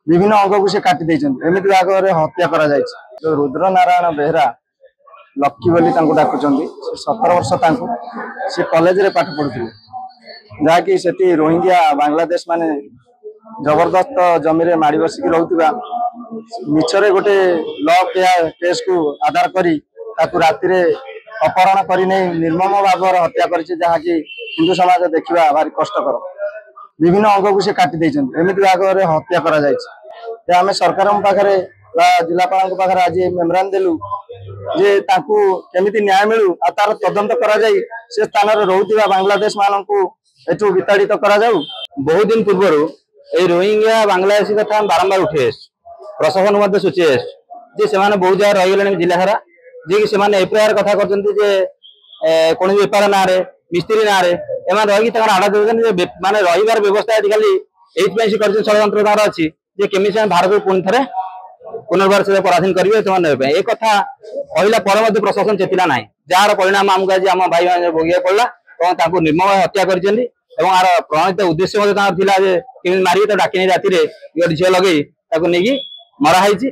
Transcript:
विभिन्न अंग को से काटी एमती भाग हत्या करा तो रुद्र नारायण बेहरा लक्की बोली डाकुंट 17 वर्ष से कॉलेज रे पाठ पढ़ुଥିଲେ जहाँकि से रोहिंग्या बांग्लादेश माने जबरदस्त जमी रे माड़ी बसिक रोकवा मिछरे गोटे ल केस को आधार करी राति अपहरण करने निर्मम भाव हत्या करी हिंदू समाज देखा भारी कष्टकर विभिन्न अंग को से काटी एमती भाग हत्या करा आम सरकार पाखे जिलापाल पाखे आज मेमोरांडम देलु जे केमिति न्याय मिलू आ तार तदंत करा जाई से स्थान रे रहउतिबा बांग्लादेश माननकु एठु विताड़ित करा जाऊ। बहुत दिन पूर्व ए रोहिंग्या बांग्लादेशी कथा बारंबार उठे प्रशासन मध्य सूची जे से बहुत जगह रही जिला सारा जी कि से एफआईआर कथा कर कौन बेपार ना मिस्त्री ना एम रही आड़ा दे माने रहीबार व्यवस्था खाली ये षड्यंत्र अच्छी जे केमी भारत पुणी थे पुनर्बार से पराधीन करेंगे एक कथा कहला पर प्रशासन चेतिला ना जार परिणाम आमको आज आम भाई मैंने भोगिया पड़ा और निर्मम हत्या कर प्रणीत उद्देश्य मारी तो डाक राति झील लगे मराही